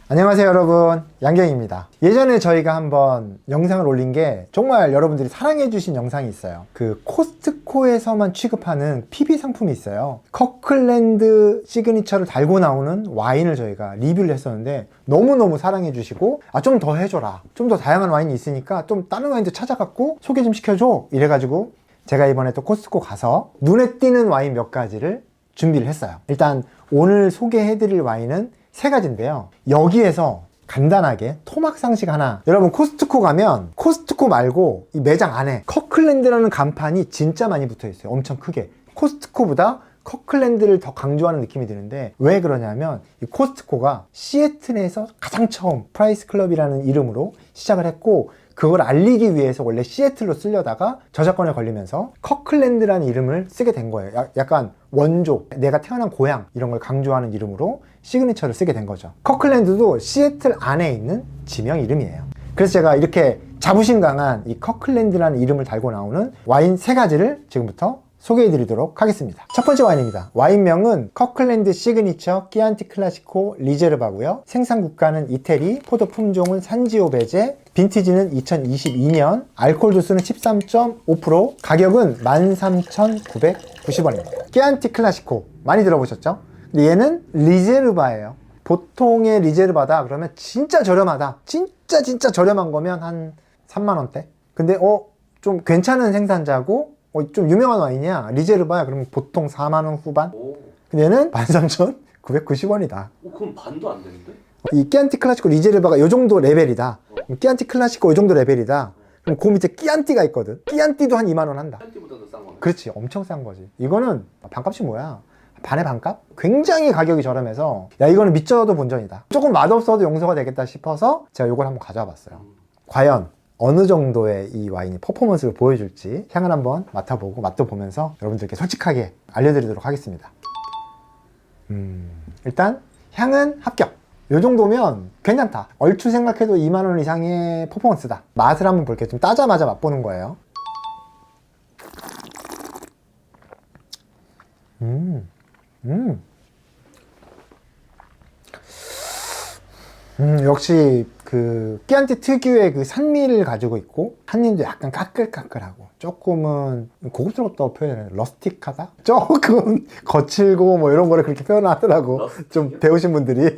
안녕하세요 여러분, 양경입니다. 예전에 저희가 한번 영상을 올린 게 정말 여러분들이 사랑해 주신 영상이 있어요. 그 코스트코에서만 취급하는 PB 상품이 있어요. 커클랜드 시그니처를 달고 나오는 와인을 저희가 리뷰를 했었는데 너무너무 사랑해 주시고 좀 더 해줘라, 좀 더 다양한 와인이 있으니까 좀 다른 와인도 찾아갖고 소개 좀 시켜줘 이래가지고 제가 이번에 또 코스트코 가서 눈에 띄는 와인 몇 가지를 준비를 했어요. 일단 오늘 소개해드릴 와인은 세 가지인데요. 여기에서 간단하게 토막 상식 하나. 여러분 코스트코 가면 코스트코 말고 이 매장 안에 커클랜드라는 간판이 진짜 많이 붙어 있어요. 엄청 크게. 코스트코보다 커클랜드를 더 강조하는 느낌이 드는데 왜 그러냐면 이 코스트코가 시애틀에서 가장 처음 프라이스 클럽이라는 이름으로 시작을 했고 그걸 알리기 위해서 원래 시애틀로 쓰려다가 저작권에 걸리면서 커클랜드라는 이름을 쓰게 된 거예요. 약간 원조, 내가 태어난 고향 이런 걸 강조하는 이름으로 시그니처를 쓰게 된 거죠. 커클랜드도 시애틀 안에 있는 지명 이름이에요. 그래서 제가 이렇게 자부심 강한 이 커클랜드라는 이름을 달고 나오는 와인 세 가지를 지금부터 소개해 드리도록 하겠습니다. 첫 번째 와인입니다. 와인명은 커클랜드 시그니처 끼안티 클라시코 리제르바고요. 생산 국가는 이태리, 포도 품종은 산지오베제, 빈티지는 2022년, 알코올 도수는 13.5%, 가격은 13,990원입니다. 끼안티 클라시코 많이 들어보셨죠? 근데 얘는 리제르바예요. 보통의 리제르바다 그러면 진짜 저렴하다, 진짜 저렴한 거면 한 3만원대. 근데 좀 괜찮은 생산자고 좀 유명한 와인이야, 리제르바야, 그러면 보통 4만원 후반? 근데 얘는 13,990원이다. 그럼 반도 안 되는데? 이 끼안티 클라시코 리제르바가 이 정도 레벨이다. 끼안티 클라시코 이 정도 레벨이다. 그럼 그 밑에 끼안티가 있거든. 끼안티도 한 2만원 한다. 끼안티보다도 싼 거네. 그렇지, 엄청 싼 거지. 이거는 반값이 뭐야? 반의 반값? 굉장히 가격이 저렴해서 야, 이거는 미쳐도 본전이다. 조금 맛없어도 용서가 되겠다 싶어서 제가 이걸 한번 가져와 봤어요. 과연 어느 정도의 이 와인이 퍼포먼스를 보여줄지 향을 한번 맡아보고 맛도 보면서 여러분들께 솔직하게 알려드리도록 하겠습니다. 일단 향은 합격. 이 정도면 괜찮다. 얼추 생각해도 2만원 이상의 퍼포먼스다. 맛을 한번 볼게요. 좀 따자마자 맛보는 거예요. 역시 그 끼안티 특유의 그 산미를 가지고 있고 한입도 약간 까끌까끌하고 조금은 고급스럽다고 표현해요. 러스틱하다? 조금 거칠고 뭐 이런 거를 그렇게 표현하더라고. 좀 배우신 분들이.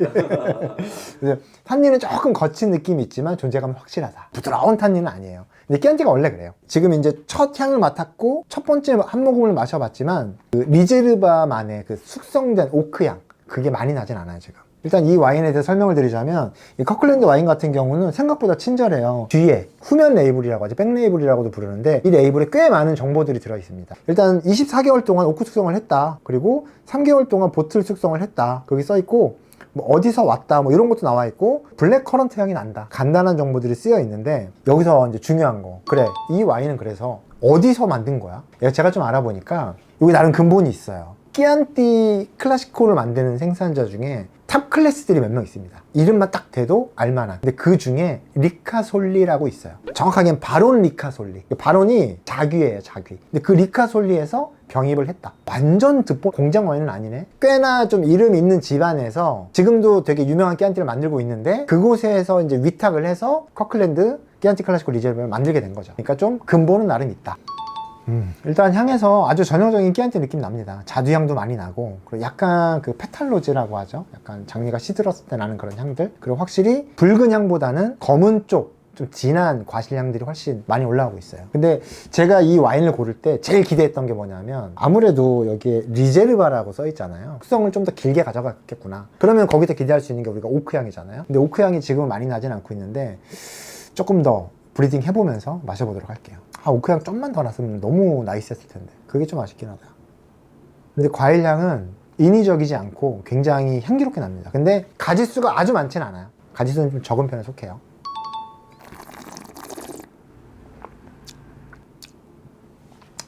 탄닌은 조금 거친 느낌이 있지만 존재감은 확실하다. 부드러운 탄닌은 아니에요. 근데 끼안티가 원래 그래요. 지금 이제 첫 향을 맡았고 첫 번째 한 모금을 마셔봤지만 그 리제르바만의 그 숙성된 오크향 그게 많이 나진 않아요 지금. 일단 이 와인에 대해 설명을 드리자면 이 커클랜드 와인 같은 경우는 생각보다 친절해요. 뒤에 후면 레이블이라고 하죠. 백 레이블이라고도 부르는데 이 레이블에 꽤 많은 정보들이 들어 있습니다. 일단 24개월 동안 오크 숙성을 했다. 그리고 3개월 동안 보틀 숙성을 했다. 거기 써 있고 뭐 어디서 왔다 뭐 이런 것도 나와 있고 블랙 커런트 향이 난다. 간단한 정보들이 쓰여 있는데 여기서 이제 중요한 거. 그래, 이 와인은 그래서 어디서 만든 거야? 제가 좀 알아보니까 여기 나름 근본이 있어요. 끼안티 클라시코를 만드는 생산자 중에 탑 클래스들이 몇 명 있습니다. 이름만 딱 대도 알만한. 근데 그 중에 리카솔리라고 있어요. 정확하게는 바론 리카솔리. 바론이 자귀예요, 자귀. 근데 그 리카솔리에서 병입을 했다. 완전 듣보 공장 와인은 아니네. 꽤나 좀 이름 있는 집안에서 지금도 되게 유명한 끼안티를 만들고 있는데 그곳에서 이제 위탁을 해서 커클랜드 끼안티 클라시코 리제르바를 만들게 된 거죠. 그러니까 좀 근본은 나름 있다. 일단 향에서 아주 전형적인 끼안티 느낌 납니다. 자두향도 많이 나고 그리고 약간 그 페탈로즈라고 하죠. 약간 장미가 시들었을 때 나는 그런 향들. 그리고 확실히 붉은 향보다는 검은 쪽 좀 진한 과실향들이 훨씬 많이 올라오고 있어요. 근데 제가 이 와인을 고를 때 제일 기대했던 게 뭐냐면 아무래도 여기에 리제르바라고 써 있잖아요. 숙성을 좀 더 길게 가져갔겠구나. 그러면 거기서 기대할 수 있는 게 우리가 오크향이잖아요. 근데 오크향이 지금은 많이 나진 않고 있는데 조금 더 브리딩 해보면서 마셔보도록 할게요. 오크향 좀만 더 났으면 너무 나이스했을 텐데 그게 좀 아쉽긴 하다. 근데 과일향은 인위적이지 않고 굉장히 향기롭게 납니다. 근데 가지수가 아주 많진 않아요. 가지수는 좀 적은 편에 속해요.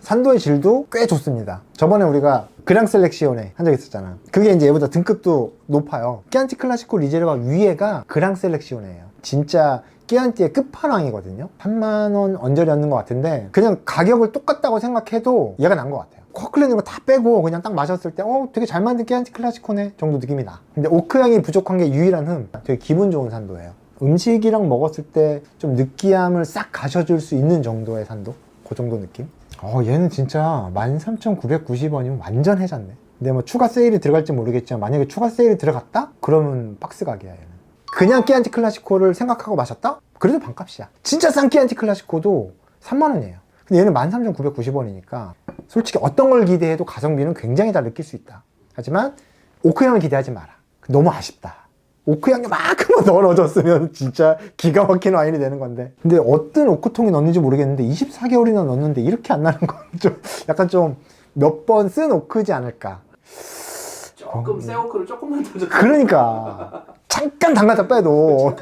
산도의 질도 꽤 좋습니다. 저번에 우리가 그랑 셀렉시오네 한 적 있었잖아. 그게 이제 얘보다 등급도 높아요. 끼안티 클라시코 리제르바 위에가 그랑 셀렉시오네예요. 진짜 끼안티의 끝판왕이거든요. 3만원 언저리였는 것 같은데 그냥 가격을 똑같다고 생각해도 얘가 난 것 같아요. 커클랜드 거 다 빼고 그냥 딱 마셨을 때 되게 잘 만든 깨안티 클라시코네 정도 느낌이 나. 근데 오크 향이 부족한 게 유일한 되게 기분 좋은 산도예요. 음식이랑 먹었을 때 좀 느끼함을 싹 가셔줄 수 있는 정도의 산도? 그 정도 느낌? 얘는 진짜 13,990원이면 완전 해졌네. 근데 뭐 추가 세일이 들어갈지 모르겠지만 만약에 추가 세일이 들어갔다? 그러면 박스 가게야 얘는. 그냥 깨안티 클라시코를 생각하고 마셨다? 그래도 반값이야. 진짜 싼 깨안티 클라시코도 3만원이에요. 근데 얘는 13,990원이니까 솔직히 어떤 걸 기대해도 가성비는 굉장히 잘 느낄 수 있다. 하지만 오크향을 기대하지 마라. 너무 아쉽다. 오크향 요만큼만 더 넣어줬으면 진짜 기가 막힌 와인이 되는 건데. 근데 어떤 오크통에 넣는지 모르겠는데 24개월이나 넣었는데 이렇게 안 나는 건 좀 약간 좀 몇 번 쓴 오크지 않을까. 조금 새 오크를 조금만 더 줬. 그러니까 잠깐 담갔다 빼도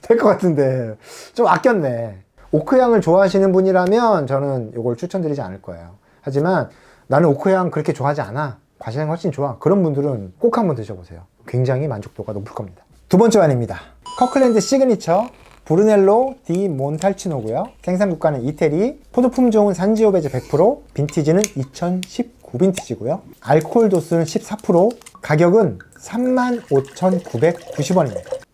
될 것 같은데 좀 아꼈네. 오크향을 좋아하시는 분이라면 저는 이걸 추천드리지 않을 거예요. 하지만 나는 오크향 그렇게 좋아하지 않아, 과실향이 훨씬 좋아, 그런 분들은 꼭 한번 드셔보세요. 굉장히 만족도가 높을 겁니다. 두 번째 와인입니다. 커클랜드 시그니처 브루넬로 디 몬탈치노고요. 생산국가는 이태리, 포도 품종은 산지오베제 100%, 빈티지는 2019 빈티지고요. 알코올 도수는 14%, 가격은 35,990원입니다.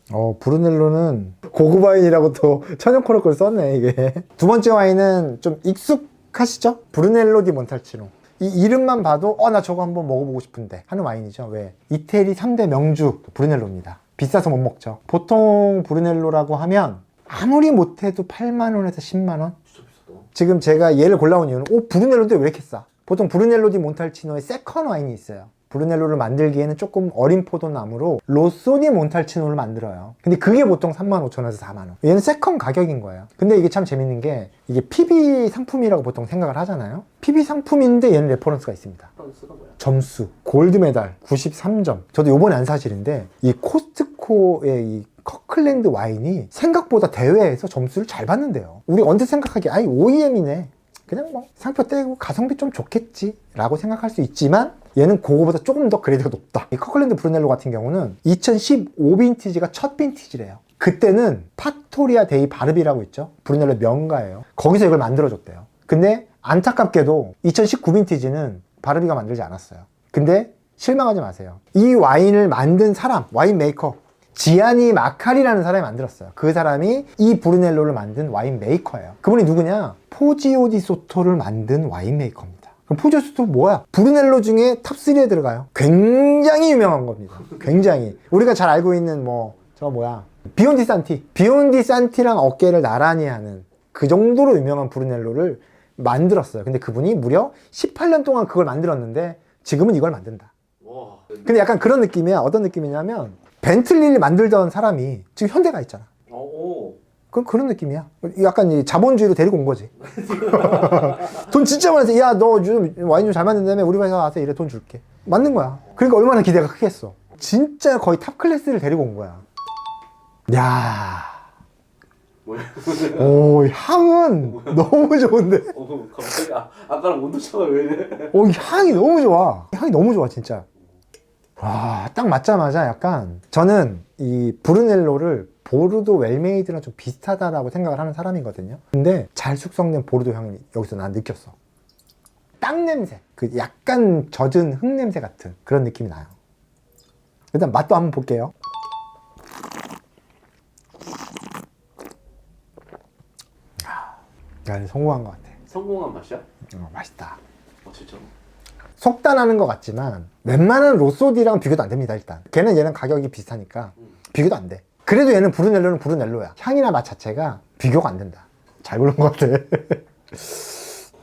브루넬로는 고급 와인이라고 또 천연코르크를 썼네 이게. 두 번째 와인은 좀 익숙하시죠? 브루넬로 디 몬탈치노. 이 이름만 봐도 나 저거 한번 먹어보고 싶은데 하는 와인이죠. 왜? 이태리 3대 명주 브루넬로입니다. 비싸서 못 먹죠. 보통 브루넬로라고 하면 아무리 못해도 8만원에서 10만원? 진짜 비싸다. 지금 제가 얘를 골라온 이유는 브루넬로인데 왜 이렇게 싸? 보통 브루넬로 디 몬탈치노의 세컨 와인이 있어요. 브루넬로를 만들기에는 조금 어린 포도나무로 로쏘 디 몬탈치노를 만들어요. 근데 그게 보통 35,000원에서 4만원. 얘는 세컨 가격인 거예요. 근데 이게 참 재밌는 게 이게 PB 상품이라고 보통 생각을 하잖아요. PB 상품인데 얘는 레퍼런스가 있습니다. 프랑스가 뭐야? 점수 골드 메달 93점. 저도 요번에 안 사실인데 이 코스트코의 이 커클랜드 와인이 생각보다 대회에서 점수를 잘 받는데요. 우리 언제 생각하기에 OEM이네, 그냥 뭐 상표 떼고 가성비 좀 좋겠지 라고 생각할 수 있지만 얘는 그거보다 조금 더 그레이드가 높다. 이 커클랜드 브루넬로 같은 경우는 2015 빈티지가 첫 빈티지래요. 그때는 팍토리아 데이 바르비라고 있죠. 브루넬로 명가예요. 거기서 이걸 만들어줬대요. 근데 안타깝게도 2019 빈티지는 바르비가 만들지 않았어요. 근데 실망하지 마세요. 이 와인을 만든 사람, 와인 메이커 지아니 마카리라는 사람이 만들었어요. 그 사람이 이 브루넬로를 만든 와인 메이커예요. 그분이 누구냐? 포지오 디 소토를 만든 와인 메이커입니다. 그럼 포지오 디 소토 뭐야? 브루넬로 중에 탑3에 들어가요. 굉장히 유명한 겁니다. 굉장히. 우리가 잘 알고 있는 비욘디 산티. 비욘디 산티랑 어깨를 나란히 하는 그 정도로 유명한 브루넬로를 만들었어요. 근데 그분이 무려 18년 동안 그걸 만들었는데 지금은 이걸 만든다. 와. 근데 약간 그런 느낌이야. 어떤 느낌이냐면 벤틀리를 만들던 사람이 지금 현대가 있잖아. 오. 그런 느낌이야. 약간 이 자본주의로 데리고 온 거지. 돈 진짜 많아서 야 너 요즘 와인 좀 잘 만든다며 우리 회사 와서 이래 돈 줄게. 맞는 거야. 그러니까 얼마나 기대가 크겠어. 진짜 거의 탑 클래스를 데리고 온 거야. 야. 뭐야? 오, 향은 너무 좋은데. 갑자기 아까랑 온도차가 왜 이래? 향이 너무 좋아. 향이 너무 좋아 진짜. 와, 딱 맞자마자 약간 저는 이 브루넬로를 보르도 웰메이드랑 좀 비슷하다라고 생각을 하는 사람이거든요. 근데 잘 숙성된 보르도 향이 여기서 난 느꼈어. 땅 냄새, 그 약간 젖은 흙 냄새 같은 그런 느낌이 나요. 일단 맛도 한번 볼게요. 야, 성공한 것 같아. 성공한 맛이야? 맛있다. 진짜? 속단하는 것 같지만 웬만한 로쏘디랑 비교도 안 됩니다. 일단 걔는 얘는 가격이 비슷하니까 비교도 안 돼. 그래도 얘는 브루넬로는 브루넬로야. 향이나 맛 자체가 비교가 안 된다. 잘 고른 것 같아.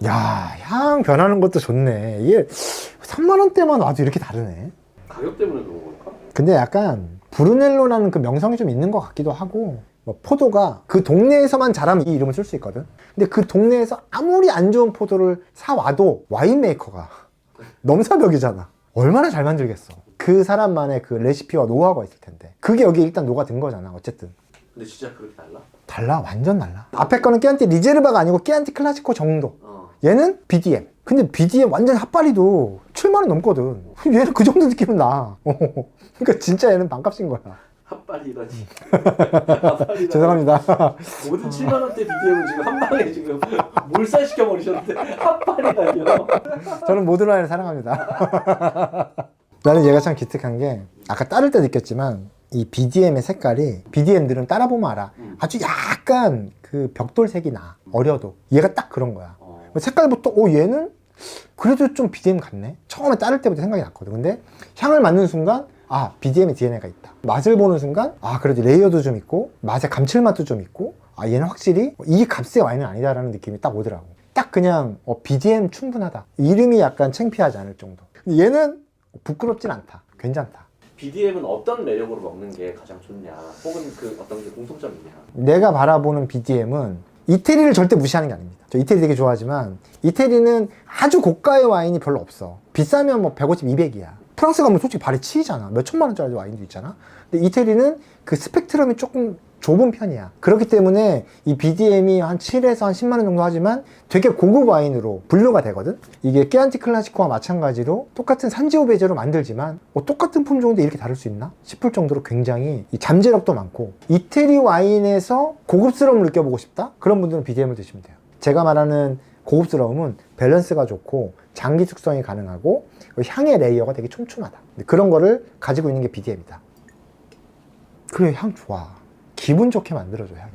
야, 향 변하는 것도 좋네. 이게 3만원대만 와도 이렇게 다르네. 가격 때문에 그런 걸까? 근데 약간 브루넬로라는 그 명성이 좀 있는 것 같기도 하고, 포도가 그 동네에서만 자라면 이 이름을 쓸 수 있거든. 근데 그 동네에서 아무리 안 좋은 포도를 사와도 와인 메이커가 넘사벽이잖아. 얼마나 잘 만들겠어. 그 사람만의 그 레시피와 노하우가 있을 텐데 그게 여기 일단 녹아든 거잖아. 어쨌든 근데 진짜 그렇게 달라? 달라. 완전 달라. 앞에 거는 깨안티 리제르바가 아니고 깨안티 클라시코 정도. 얘는 BDM. 근데 BDM 완전 핫바리도 7만원 넘거든. 얘는 그 정도 느낌은 나. 그러니까 진짜 얘는 반값인 거야. 핫발이라니. 핫발이라니. 죄송합니다. 모든 7만 원대 BDM은 지금 한 방에 지금 몰살시켜 버리셨는데 핫발이라니요. 저는 모든 와인을 사랑합니다. 나는 얘가 참 기특한 게 아까 따를 때 느꼈지만 이 BDM의 색깔이 BDM들은 따라보면 알아. 아주 약간 그 벽돌색이 나. 어려도. 얘가 딱 그런 거야. 색깔부터 얘는 그래도 좀 BDM 같네. 처음에 따를 때부터 생각이 났거든. 근데 향을 맡는 순간 BDM의 DNA가 있다. 맛을 보는 순간 그래도 레이어도 좀 있고 맛의 감칠맛도 좀 있고 얘는 확실히 이 값의 와인은 아니다라는 느낌이 딱 오더라고. 딱 그냥 BDM 충분하다. 이름이 약간 창피하지 않을 정도. 근데 얘는 부끄럽진 않다. 괜찮다. BDM은 어떤 매력으로 먹는 게 가장 좋냐, 혹은 그 어떤 게 공통점이 있냐. 내가 바라보는 BDM은 이태리를 절대 무시하는 게 아닙니다. 저 이태리 되게 좋아하지만 이태리는 아주 고가의 와인이 별로 없어. 비싸면 뭐 150, 200이야. 프랑스 가면 솔직히 발이 치이잖아. 몇 천만 원짜리 와인도 있잖아. 근데 이태리는 그 스펙트럼이 조금 좁은 편이야. 그렇기 때문에 이 BDM이 한 7에서 한 10만 원 정도 하지만 되게 고급 와인으로 분류가 되거든. 이게 깨안티 클라시코와 마찬가지로 똑같은 산지오 베제로 만들지만 똑같은 품종인데 이렇게 다를 수 있나 싶을 정도로 굉장히 이 잠재력도 많고, 이태리 와인에서 고급스러움을 느껴보고 싶다? 그런 분들은 BDM을 드시면 돼요. 제가 말하는 고급스러움은 밸런스가 좋고 장기 숙성이 가능하고 향의 레이어가 되게 촘촘하다. 그런 거를 가지고 있는 게 BDM이다. 그래, 향 좋아. 기분 좋게 만들어줘, 향이.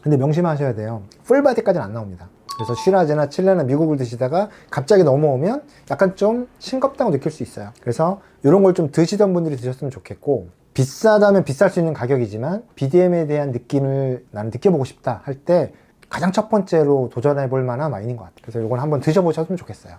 근데 명심하셔야 돼요. 풀바디까지는 안 나옵니다. 그래서 시라즈나 칠레나 미국을 드시다가 갑자기 넘어오면 약간 좀 싱겁다고 느낄 수 있어요. 그래서 이런 걸 좀 드시던 분들이 드셨으면 좋겠고, 비싸다면 비쌀 수 있는 가격이지만 BDM에 대한 느낌을 나는 느껴보고 싶다 할 때 가장 첫 번째로 도전해 볼 만한 와인인 것 같아요. 그래서 이건 한번 드셔보셨으면 좋겠어요.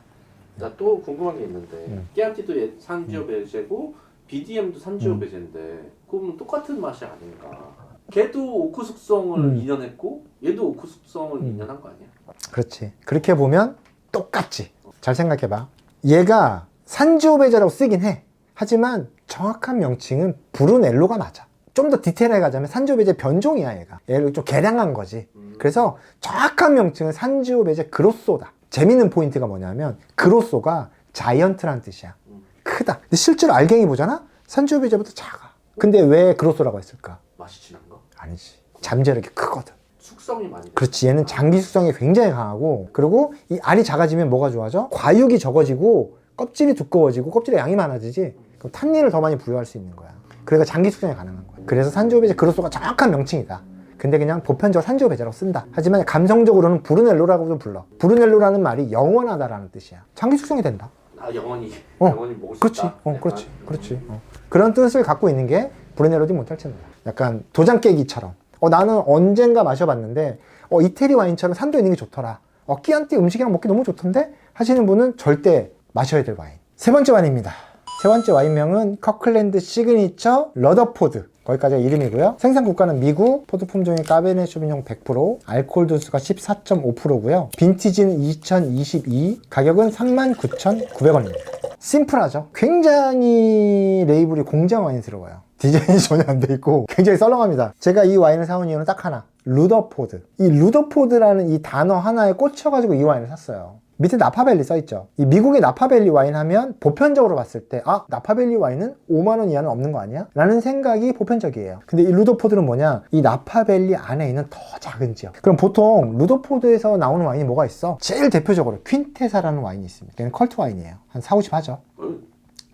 나 또 궁금한 게 있는데, 깨안티도 산지오 베제고 BDM도 산지오 베제인데 그러면 똑같은 맛이 아닌가? 걔도 오크 숙성을 2년 했고 얘도 오크 숙성을 2년 한 거 아니야? 그렇지. 그렇게 보면 똑같지. 잘 생각해봐. 얘가 산지오 베제라고 쓰긴 해. 하지만 정확한 명칭은 브루넬로가 맞아. 좀 더 디테일하게 가자면 산지오 베제 변종이야, 얘가. 얘를 좀 개량한 거지. 그래서 정확한 명칭은 산지오 베제 그로소다. 재밌는 포인트가 뭐냐면 그로소가 자이언트라는 뜻이야. 크다. 근데 실제로 알갱이 보잖아? 산지오 베제보다 작아. 근데 왜 그로소라고 했을까? 맛이 진한 거? 아니지. 잠재력이 크거든. 숙성이 많이 그렇지. 얘는 장기 숙성이 굉장히 강하고, 그리고 이 알이 작아지면 뭐가 좋아져? 과육이 적어지고 껍질이 두꺼워지고 껍질에 양이 많아지지. 그럼 탄닌을 더 많이 부여할 수 있는 거야. 그러니까 장기 숙성이 가능한 거야. 그래서 산지오 베제 그로소가 정확한 명칭이다. 근데 그냥 보편적으로 산지오 베제라고 쓴다. 하지만 감성적으로는 브루넬로라고도 불러. 브루넬로라는 말이 영원하다라는 뜻이야. 장기 숙성이 된다. 영원히 먹을 수 그렇지. 있다. 그렇지. 그렇지. 그런 뜻을 갖고 있는 게 브루넬로디 몬탈체입니다. 약간 도장 깨기처럼. 나는 언젠가 마셔봤는데 이태리 와인처럼 산도 있는 게 좋더라. 끼안티 음식이랑 먹기 너무 좋던데? 하시는 분은 절대 마셔야 될 와인. 세 번째 와인입니다. 세 번째 와인명은 커클랜드 시그니처 러더포드. 거기까지가 이름이고요. 생산 국가는 미국, 포도 품종이 까베네 쇼비뇽 100%, 알코올 도수가 14.5%고요. 빈티지는 2022, 가격은 39,900원입니다. 심플하죠? 굉장히 레이블이 공장 와인스러워요. 디자인이 전혀 안 돼 있고 굉장히 썰렁합니다. 제가 이 와인을 사온 이유는 딱 하나. 루더포드. 이 루더포드라는 이 단어 하나에 꽂혀가지고 이 와인을 샀어요. 밑에 나파밸리 써있죠. 이 미국의 나파밸리 와인 하면 보편적으로 봤을 때 나파밸리 와인은 5만원 이하는 없는 거 아니야? 라는 생각이 보편적이에요. 근데 이 루더포드는 뭐냐? 이 나파밸리 안에 있는 더 작은 지역. 그럼 보통 루더포드에서 나오는 와인이 뭐가 있어? 제일 대표적으로 퀸테사라는 와인이 있습니다. 걔는 컬트 와인이에요. 한 4, 50 하죠.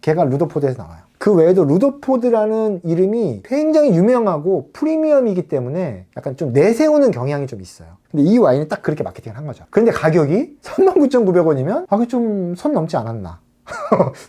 걔가 루더포드에서 나와요. 그 외에도 루더포드라는 이름이 굉장히 유명하고 프리미엄이기 때문에 약간 좀 내세우는 경향이 좀 있어요. 근데 이 와인은 딱 그렇게 마케팅을 한 거죠. 그런데 가격이 39,900원이면 그게 좀 선 넘지 않았나.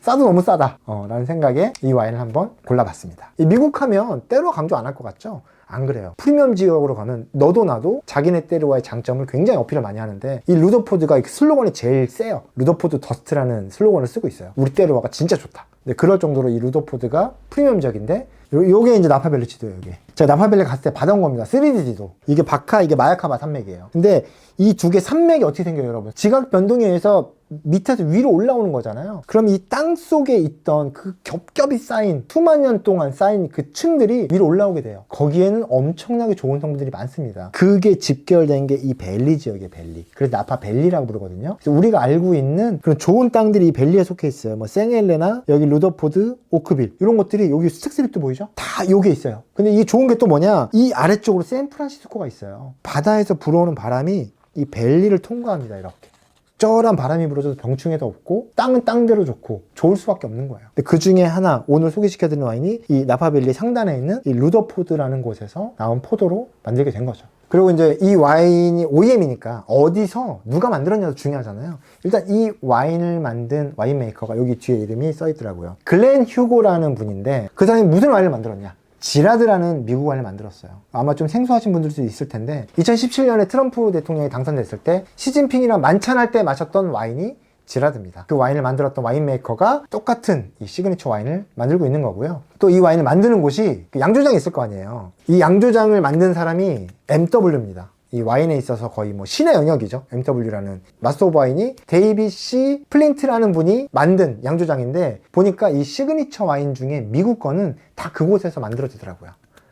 싸도 너무 싸다 라는 생각에 이 와인을 한번 골라봤습니다. 이 미국 하면 때로 강조 안 할 것 같죠? 안 그래요. 프리미엄 지역으로 가면 너도 나도 자기네 때르와의 장점을 굉장히 어필을 많이 하는데, 이 루더포드가 슬로건이 제일 세요. 루더포드 더스트라는 슬로건을 쓰고 있어요. 우리 때르와가 진짜 좋다. 네, 그럴 정도로 이 루더포드가 프리미엄적인데, 요게 이제 나파밸리치도예요. 요게 제가 나파밸리 갔을 때 받아온 겁니다. 3DD도 이게 바카, 이게 마야카바 산맥이에요. 근데 이 두 개 산맥이 어떻게 생겨요, 여러분? 지각 변동에 의해서 밑에서 위로 올라오는 거잖아요. 그럼 이 땅 속에 있던 그 겹겹이 쌓인 수만 년 동안 쌓인 그 층들이 위로 올라오게 돼요. 거기에는 엄청나게 좋은 성분들이 많습니다. 그게 집결된 게 이 밸리 지역이에요. 밸리. 그래서 나파 밸리라고 부르거든요. 그래서 우리가 알고 있는 그런 좋은 땅들이 이 밸리에 속해 있어요. 뭐 생헬레나 여기 루더포드, 오크빌 이런 것들이 여기 스택스립도 보이죠? 다 여기에 있어요. 근데 이 좋은 게 또 뭐냐, 이 아래쪽으로 샌프란시스코가 있어요. 바다에서 불어오는 바람이 이 밸리를 통과합니다. 이렇게 쩔한 바람이 불어줘도 병충해도 없고 땅은 땅대로 좋고 좋을 수밖에 없는 거예요. 근데 그 중에 하나 오늘 소개시켜드린 와인이 이 나파밸리 상단에 있는 이 루더포드라는 곳에서 나온 포도로 만들게 된 거죠. 그리고 이제 이 와인이 OEM이니까 어디서 누가 만들었냐도 중요하잖아요. 일단 이 와인을 만든 와인 메이커가 여기 뒤에 이름이 써 있더라고요. 글렌 휴고라는 분인데 그 사람이 무슨 와인을 만들었냐? 지라드라는 미국 와인을 만들었어요. 아마 좀 생소하신 분들도 있을 텐데 2017년에 트럼프 대통령이 당선됐을 때 시진핑이랑 만찬할 때 마셨던 와인이 지라드입니다. 그 와인을 만들었던 와인 메이커가 똑같은 이 시그니처 와인을 만들고 있는 거고요. 또 이 와인을 만드는 곳이 양조장이 있을 거 아니에요. 이 양조장을 만든 사람이 MW입니다. 이 와인에 있어서 거의 뭐 신의 영역이죠. MW라는 마스터 오브 와인이 데이빗 C 플린트라는 분이 만든 양조장인데 보니까 이 시그니처 와인 중에 미국 거는 다 그곳에서 만들어지더라고요.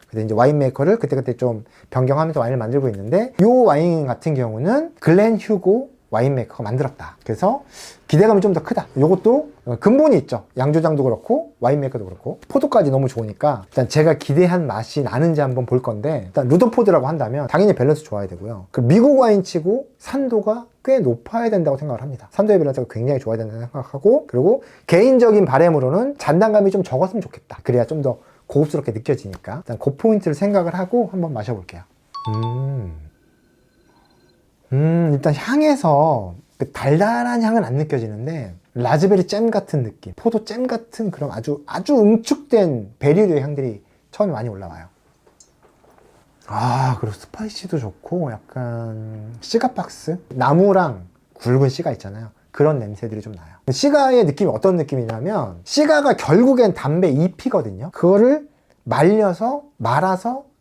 그래서 이제 와인 메이커를 그때그때 좀 변경하면서 와인을 만들고 있는데 이 와인 같은 경우는 글렌 휴고 와인 메이커가 만들었다. 그래서 기대감이 좀 더 크다. 이것도 근본이 있죠. 양조장도 그렇고 와인 메이커도 그렇고 포도까지 너무 좋으니까 일단 제가 기대한 맛이 나는지 한번 볼 건데 일단 루더포드라고 한다면 당연히 밸런스 좋아야 되고요. 그 미국 와인치고 산도가 꽤 높아야 된다고 생각을 합니다. 산도의 밸런스가 굉장히 좋아야 된다고 생각하고 그리고 개인적인 바람으로는 잔단감이 좀 적었으면 좋겠다. 그래야 좀 더 고급스럽게 느껴지니까 일단 그 포인트를 생각을 하고 한번 마셔볼게요. 일단 향에서 그 달달한 향은 안 느껴지는데 라즈베리 잼 같은 느낌, 포도 잼 같은 그런 아주 응축된 베리류의 향들이 처음에 많이 올라와요. 그리고 스파이시도 좋고 약간 시가박스? 나무랑 굵은 씨가 있잖아요. 그런 냄새들이 좀 나요. 시가의 느낌이 어떤 느낌이냐면 시가가 결국엔 담배 잎이거든요. 그거를 말아서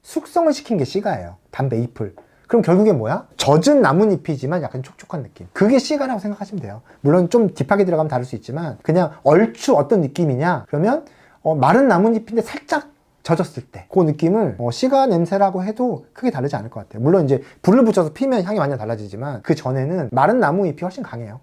숙성을 시킨 게 시가예요. 담배 잎을. 그럼 결국엔 뭐야? 젖은 나뭇잎이지만 약간 촉촉한 느낌. 그게 시가라고 생각하시면 돼요. 물론 좀 딥하게 들어가면 다를 수 있지만 그냥 얼추 어떤 느낌이냐? 그러면 마른 나뭇잎인데 살짝 젖었을 때 그 느낌을 시가 냄새라고 해도 크게 다르지 않을 것 같아요. 물론 이제 불을 붙여서 피면 향이 완전 달라지지만 그 전에는 마른 나무잎이 훨씬 강해요.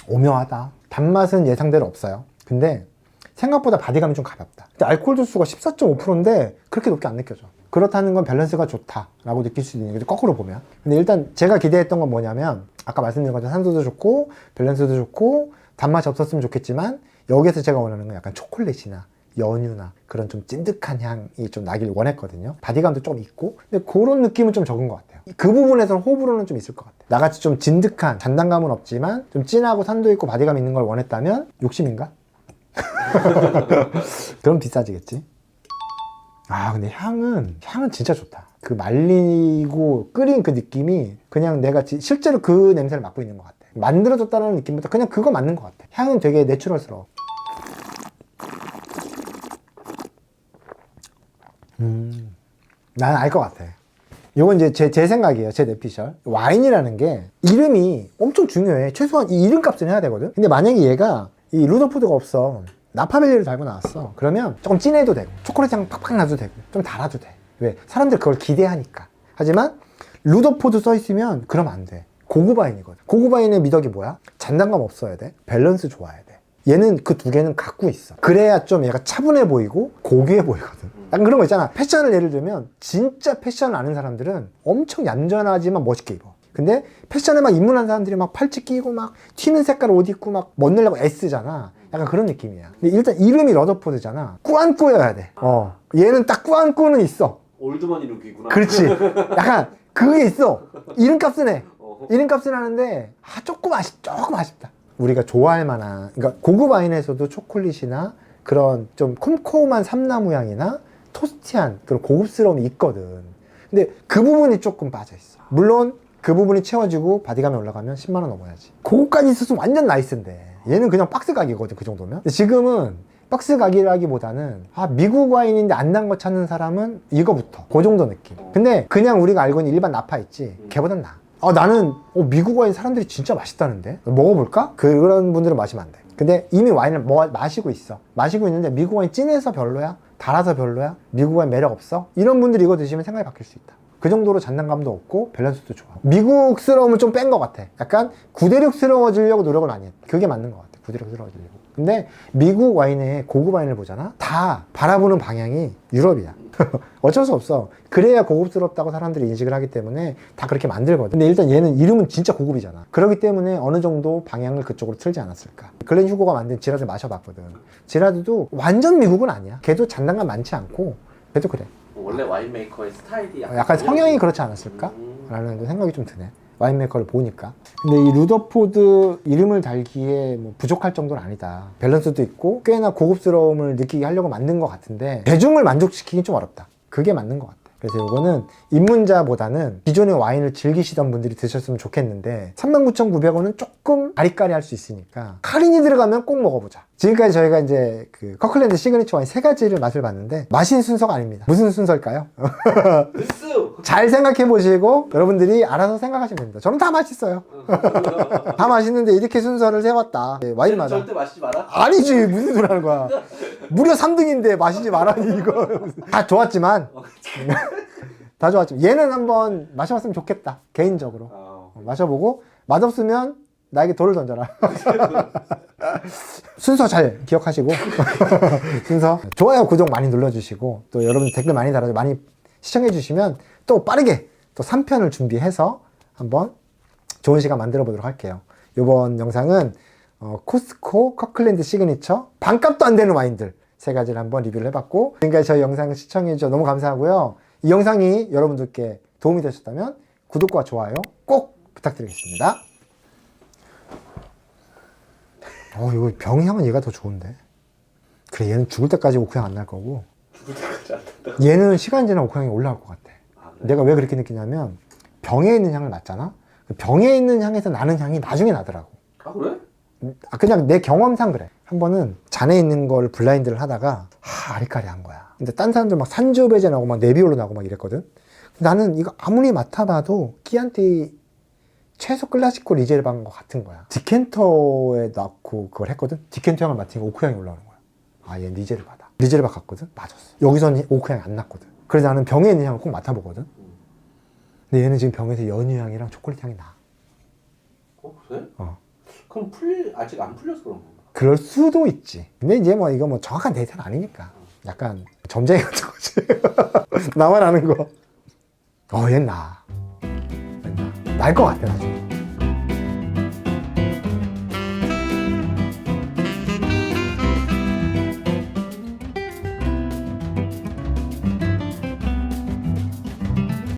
오묘하다. 단맛은 예상대로 없어요. 근데 생각보다 바디감이 좀 가볍다. 근데 알코올 도수가 14.5%인데 그렇게 높게 안 느껴져. 그렇다는 건 밸런스가 좋다라고 느낄 수 있는 거죠. 거꾸로 보면. 근데 일단 제가 기대했던 건 뭐냐면 아까 말씀드린 것처럼 산도도 좋고 밸런스도 좋고 단맛이 없었으면 좋겠지만 여기에서 제가 원하는 건 약간 초콜릿이나 연유나 그런 좀 찐득한 향이 좀 나길 원했거든요. 바디감도 좀 있고 근데 그런 느낌은 좀 적은 것 같아요. 그 부분에서는 호불호는 좀 있을 것 같아요. 나같이 좀 진득한 잔단감은 없지만 좀 진하고 산도 있고 바디감 있는 걸 원했다면 욕심인가? 그럼 비싸지겠지. 근데 향은 진짜 좋다. 그 말리고 끓인 그 느낌이 그냥 내가 실제로 그 냄새를 맡고 있는 것 같아. 만들어졌다는 느낌보다 그냥 그거 맞는 것 같아. 향은 되게 내추럴스러워. 나는 알 것 같아. 이건 이제 제 생각이에요. 제 뇌피셜. 와인이라는 게 이름이 엄청 중요해. 최소한 이 이름값은 해야 되거든. 근데 만약에 얘가 이 루더포드가 없어. 나파밸리를 달고 나왔어. 그러면 조금 진해도 되고 초콜릿 향 팍팍 나도 되고 좀 달아도 돼. 왜? 사람들 그걸 기대하니까. 하지만 루더포드 써있으면 그러면 안 돼. 고급 와인이거든. 고급 와인의 미덕이 뭐야? 잔단감 없어야 돼. 밸런스 좋아야 돼. 얘는 그 두 개는 갖고 있어. 그래야 좀 얘가 차분해 보이고 고귀해 보이거든. 약간 그런 거 있잖아. 패션을 예를 들면 진짜 패션을 아는 사람들은 엄청 얌전하지만 멋있게 입어. 근데 패션에 막 입문한 사람들이 막 팔찌 끼고 막 튀는 색깔 옷 입고 막 멋내려고 애쓰잖아. 약간 그런 느낌이야. 근데 일단 이름이 러더포드잖아. 꾸안꾸여야 돼. 얘는 딱 꾸안꾸는 있어. 올드머니 룩이구나. 그렇지. 약간 그게 있어. 이름값은 해. 이름값은 하는데 조금 아쉽다. 우리가 좋아할 만한, 그러니까 고급 와인에서도 초콜릿이나 그런 좀 콤콤한 삼나무 향이나 토스티한 그런 고급스러움이 있거든. 근데 그 부분이 조금 빠져있어. 물론 그 부분이 채워지고 바디감이 올라가면 10만원 넘어야지. 그거까지 있었으면 완전 나이스인데 얘는 그냥 박스 가격이거든. 그 정도면. 근데 지금은 박스 가기라기보다는 미국 와인인데 안 단 거 찾는 사람은 이거부터 그 정도 느낌. 근데 그냥 우리가 알고 있는 일반 나파 있지, 걔보단 나아. 나는 미국 와인 사람들이 진짜 맛있다는데 먹어볼까? 그런 분들은 마시면 안 돼. 근데 이미 와인을 마시고 있어. 마시고 있는데 미국 와인 진해서 별로야? 달아서 별로야? 미국 와인 매력 없어? 이런 분들이 이거 드시면 생각이 바뀔 수 있다. 그 정도로 잔단감도 없고 밸런스도 좋아. 미국스러움을 좀 뺀 것 같아. 약간 구대륙스러워지려고 노력을 많이 해. 그게 맞는 것 같아. 구대륙스러워지려고. 근데 미국 와인의 고급 와인을 보잖아? 다 바라보는 방향이 유럽이야. 어쩔 수 없어. 그래야 고급스럽다고 사람들이 인식을 하기 때문에 다 그렇게 만들거든. 근데 일단 얘는 이름은 진짜 고급이잖아. 그렇기 때문에 어느 정도 방향을 그쪽으로 틀지 않았을까. 글렌 휴고가 만든 지라드를 마셔봤거든. 지라드도 완전 미국은 아니야. 걔도 잔단감 많지 않고 걔도 그래. 원래 와인메이커의 스타일이 약간 성향이 그렇지 않았을까? 라는 생각이 좀 드네. 와인메이커를 보니까. 근데 이 루더포드 이름을 달기에 뭐 부족할 정도는 아니다. 밸런스도 있고 꽤나 고급스러움을 느끼게 하려고 만든 것 같은데 대중을 만족시키긴 좀 어렵다. 그게 맞는 것 같아. 그래서 이거는 입문자보다는 기존의 와인을 즐기시던 분들이 드셨으면 좋겠는데 39,900원은 조금 아리까리 할 수 있으니까 할인이 들어가면 꼭 먹어보자. 지금까지 저희가 이제 그 커클랜드 시그니처 와인 3가지를 맛을 봤는데 마신 순서가 아닙니다. 무슨 순서일까요? 잘 생각해 보시고 여러분들이 알아서 생각하시면 됩니다. 저는 다 맛있어요. 다 맛있는데 이렇게 순서를 세웠다. 와인마다. 절대 마시지 마라? 아니지, 무슨 소리 하는 거야. 무려 3등인데 마시지 말아니 이거. 다 좋았지만 다 좋았지만 얘는 한번 마셔봤으면 좋겠다. 개인적으로 마셔보고 맛없으면 나에게 돌을 던져라. 순서 잘 기억하시고 순서 좋아요 구독 많이 눌러주시고 또 여러분 댓글 많이 달아서 많이 시청해 주시면 또 빠르게 또 3편을 준비해서 한번 좋은 시간 만들어 보도록 할게요. 이번 영상은 코스코 커클랜드 시그니처 반값도 안 되는 와인들 3가지를 한번 리뷰를 해봤고, 지금까지 저희 영상을 시청해 주셔서 너무 감사하고요. 이 영상이 여러분들께 도움이 되셨다면 구독과 좋아요 꼭 부탁드리겠습니다. 이거 병향은 얘가 더 좋은데. 그래, 얘는 죽을 때까지 오크향 안 날 거고 죽을 때까지 안 된다. 얘는 시간 지나면 오크향이 올라올 것 같아. 그래? 내가 왜 그렇게 느끼냐면 병에 있는 향을 맡잖아. 병에 있는 향에서 나는 향이 나중에 나더라고. 아 그래? 그냥 내 경험상 그래. 한 번은 잔에 있는 걸 블라인드를 하다가 아리까리한 거야. 근데 딴 사람들 막 산지오베제 나오고 막 네비올로 나오고 막 이랬거든. 나는 이거 아무리 맡아봐도 끼안티 최소 클라시코 리제르바인 것 같은 거야. 디켄터에 넣고 그걸 했거든. 디켄터 향을 맡으니까 오크향이 올라오는 거야. 얘 리제르바다. 리제르바 같거든. 맞았어. 여기서는 오크향이 안 났거든. 그래서 나는 병에 있는 향을 꼭 맡아보거든. 근데 얘는 지금 병에서 연유향이랑 초콜릿 향이 나. 그래? 어. 그럼 아직 안 풀려서 그런 건가? 그럴 수도 있지. 근데 이제 뭐 이거 뭐 정확한 데이터는 아니니까. 약간 점쟁이 같은 거지. 나만 아는 거. 얘는 나. 날 것 같아, 나중에.